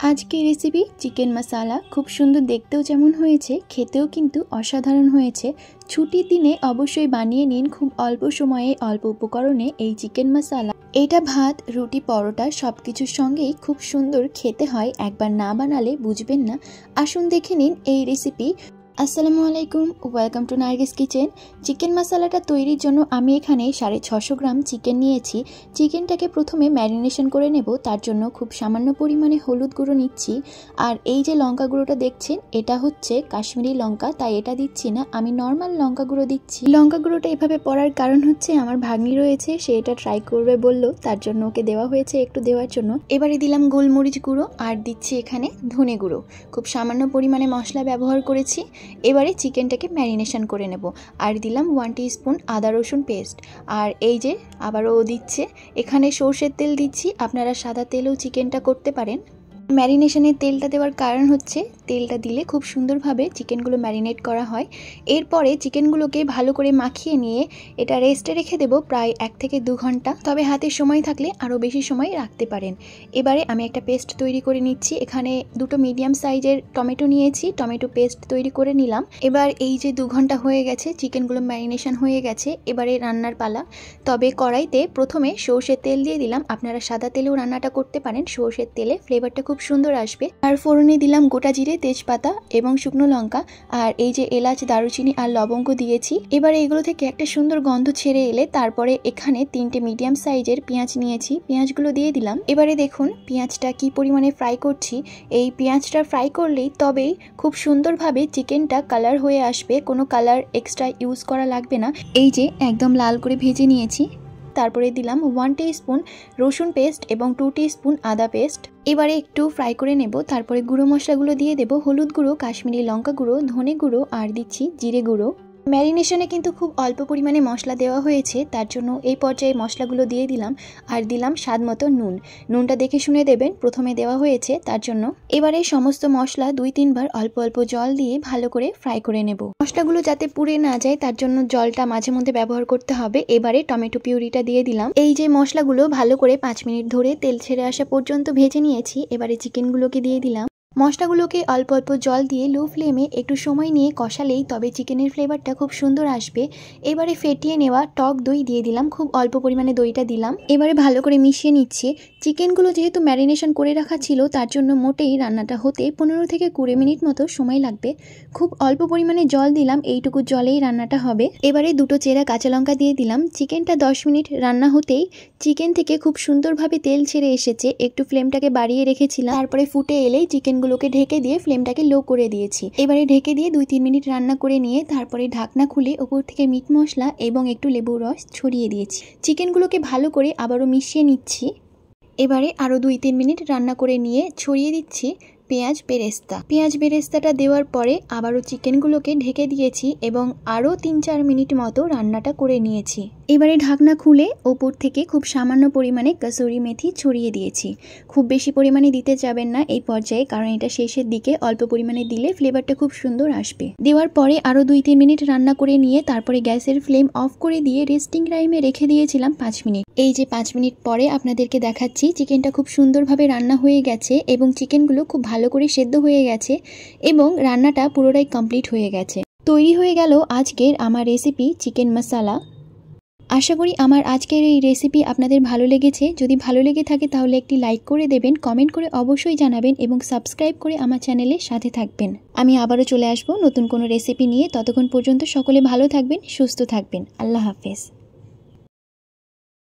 আজকের recipe chicken মশলা খুব সুন্দর দেখতেও যেমন হয়েছে খেতেও কিন্তু অসাধারণ হয়েছে। ছুটির দিনে অবশ্যই বানিয়ে নিন খুব অল্প সময়ে অল্প উপকরণে এই চিকেন মশলা। এটা ভাত রুটি পরোটা সবকিছুর সঙ্গেই খুব সুন্দর খেতে হয়, একবার না বানালে বুঝবেন না। আসুন দেখে নিন এই রেসিপি। আসসালামু আলাইকুম, welcome to Nargis kitchen. Chicken মশলাটা তৈরির জন্য আমি এখানে 650 গ্রাম চিকেন নিয়েছি। চিকেনটাকে প্রথমে ম্যারিনেশন করে নেব, তার জন্য খুব সামান্য পরিমাণে হলুদ গুঁড়ো নিচ্ছি। আর এই যে লঙ্কা গুঁড়োটা দেখছেন এটা হচ্ছে কাশ্মীরি লঙ্কা, তাই এটা দিচ্ছি না, আমি নর্মাল লঙ্কা গুঁড়ো দিচ্ছি। লঙ্কা গুঁড়োটা এভাবে পড়ার কারণ হচ্ছে আমার ভাগ্নি রয়েছে, সে এটা ট্রাই করবে বললো, তার জন্য ওকে দেওয়া হয়েছে একটু দেওয়ার জন্য। এবারে দিলাম গোলমরিচ গুঁড়ো আর দিচ্ছি এখানে ধনে গুঁড়ো। খুব সামান্য পরিমাণে মশলা ব্যবহার করেছি। এবারে চিকেনটাকে ম্যারিনেশন করে নেব। আর দিলাম 1 টিস্পুন আদা রসুন পেস্ট। আর এই যে আবারও দিচ্ছে এখানে সর্ষের তেল দিচ্ছি, আপনারা সাদা তেলেও চিকেনটা করতে পারেন। ম্যারিনেশনের তেলটা দেওয়ার কারণ হচ্ছে তেলটা দিলে খুব সুন্দরভাবে চিকেনগুলো ম্যারিনেট করা হয়। এরপরে চিকেনগুলোকে ভালো করে মাখিয়ে নিয়ে এটা রেস্টে রেখে দেব প্রায় 1 থেকে 2 ঘন্টা, তবে হাতে সময় থাকলে আরও বেশি সময় রাখতে পারেন। এবারে আমি একটা পেস্ট তৈরি করে নিচ্ছি। এখানে 2টো মিডিয়াম সাইজের টমেটো নিয়েছি, টমেটো পেস্ট তৈরি করে নিলাম। এবার এই যে 2 ঘন্টা হয়ে গেছে, চিকেনগুলো ম্যারিনেশন হয়ে গেছে, এবারে রান্নার পালা। তবে কড়াইতে প্রথমে সর্ষের তেল দিয়ে দিলাম, আপনারা সাদা তেলেও রান্নাটা করতে পারেন, সর্ষের তেলে ফ্লেভারটা খুব সুন্দর আসবে। আর ফোড়নে দিলাম গোটা জিরে, তেজপাতা এবং শুকনো লঙ্কা, আর এই যে এলাচ দারুচিনি আর লবঙ্গ দিয়েছি। এবারে এগুলো থেকে একটা সুন্দর গন্ধ ছেড়ে এলে তারপরে এখানে 3টে মিডিয়াম সাইজের পেঁয়াজ নিয়েছি, পেঁয়াজগুলো দিয়ে দিলাম। এবারে দেখুন পেঁয়াজটা কি পরিমাণে ফ্রাই করছি। এই পেঁয়াজটা ফ্রাই করলেই তবেই খুব সুন্দরভাবে চিকেনটা কালার হয়ে আসবে, কোনো কালার এক্সট্রা ইউজ করা লাগবে না। এই যে একদম লাল করে ভেজে নিয়েছি। তারপরে দিলাম 1 টিস্পুন রসুন পেস্ট এবং 2 টিস্পুন আদা পেস্ট। এবারে একটু ফ্রাই করে নেব। তারপরে গুঁড়ো মশলাগুলো দিয়ে দেব, হলুদ গুঁড়ো, কাশ্মীরি লঙ্কা গুঁড়ো, ধনে গুঁড়ো আর দিচ্ছি জিরে গুঁড়ো। ম্যারিনেশনে কিন্তু খুব অল্প পরিমাণে মশলা দেওয়া হয়েছে, তার জন্য এই পর্যায়ে মশলাগুলো দিয়ে দিলাম। আর দিলাম স্বাদ মতো নুন, নুনটা দেখে শুনে দেবেন, প্রথমে দেওয়া হয়েছে তার জন্য। এবারে সমস্ত মশলা 2-3 বার অল্প অল্প জল দিয়ে ভালো করে ফ্রাই করে নেব। মশলাগুলো যাতে পুড়ে না যায় তার জন্য জলটা মাঝে মধ্যে ব্যবহার করতে হবে। এবারে টমেটো পিউরিটা দিয়ে দিলাম। এই যে মশলাগুলো ভালো করে 5 মিনিট ধরে তেল ছেড়ে আসা পর্যন্ত ভেজে নিয়েছি। এবারে চিকেনগুলোকে দিয়ে দিলাম। মশলাগুলোকে অল্প অল্প জল দিয়ে লো ফ্লেমে একটু সময় নিয়ে কষালেই তবে চিকেনের ফ্লেভারটা খুব সুন্দর আসবে। এবারে ফেটিয়ে নেওয়া টক দই দিয়ে দিলাম, খুব অল্প পরিমাণে দইটা দিলাম। এবারে ভালো করে মিশিয়ে নিচ্ছি। চিকেনগুলো যেহেতু ম্যারিনেশন করে রাখা ছিল তার জন্য মোটেই রান্নাটা হতে 15 থেকে 20 মিনিট মতো সময় লাগবে। খুব অল্প পরিমাণে জল দিলাম, এইটুকু জলেই রান্নাটা হবে। এবারে 2টো চেরা কাঁচা লঙ্কা দিয়ে দিলাম। চিকেনটা 10 মিনিট রান্না হতেই চিকেন থেকে খুব সুন্দরভাবে তেল ছেড়ে এসেছে। একটু ফ্লেমটাকে বাড়িয়ে রেখেছিলাম, তারপরে ফুটে এলেই চিকেনগুলোকে ঢেকে দিয়ে ফ্লেমটাকে লো করে দিয়েছি। এবারে ঢেকে দিয়ে 2-3 মিনিট রান্না করে নিয়ে তারপরে ঢাকনা খুলে ওপর থেকে মিট মশলা এবং একটু লেবুর রস ছড়িয়ে দিয়েছি। চিকেনগুলোকে ভালো করে আবারও মিশিয়ে নিচ্ছি। এবারে আরও 2-3 মিনিট রান্না করে নিয়ে ছড়িয়ে দিচ্ছি পেঁয়াজ বেরেস্তা। পেঁয়াজ বেরেস্তাটা দেওয়ার পরে আবারও চিকেনগুলোকে ঢেকে দিয়েছি এবং আরও 3-4 মিনিট মতো রান্নাটা করে নিয়েছি। এবারে ঢাকনা খুলে ওপর থেকে খুব সামান্য পরিমাণে কসুরি মেথি ছড়িয়ে দিয়েছি। খুব বেশি পরিমাণে দিতে যাবেন না এই পর্যায়ে, কারণ এটা শেষের দিকে, অল্প পরিমাণে দিলে ফ্লেভারটা খুব সুন্দর আসবে। দেওয়ার পরে আরও 2-3 মিনিট রান্না করে নিয়ে তারপরে গ্যাসের ফ্লেম অফ করে দিয়ে রেস্টিং টাইমে রেখে দিয়েছিলাম 5 মিনিট। এই যে 5 মিনিট পরে আপনাদেরকে দেখাচ্ছি চিকেনটা খুব সুন্দরভাবে রান্না হয়ে গেছে এবং চিকেনগুলো খুব ভালো করে সেদ্ধ হয়ে গেছে এবং রান্নাটা পুরোটাই কমপ্লিট হয়ে গেছে। তৈরি হয়ে গেল আজকের আমার রেসিপি চিকেন মশলা। আশা করি আমার আজকের এই রেসিপি আপনাদের ভালো লেগেছে। যদি ভালো লেগে থাকে তাহলে একটি লাইক করে দেবেন, কমেন্ট করে অবশ্যই জানাবেন এবং সাবস্ক্রাইব করে আমার চ্যানেলের সাথে থাকবেন। আমি আবারও চলে আসবো নতুন কোনো রেসিপি নিয়ে। ততক্ষণ পর্যন্ত সকলে ভালো থাকবেন, সুস্থ থাকবেন। আল্লাহ হাফেজ।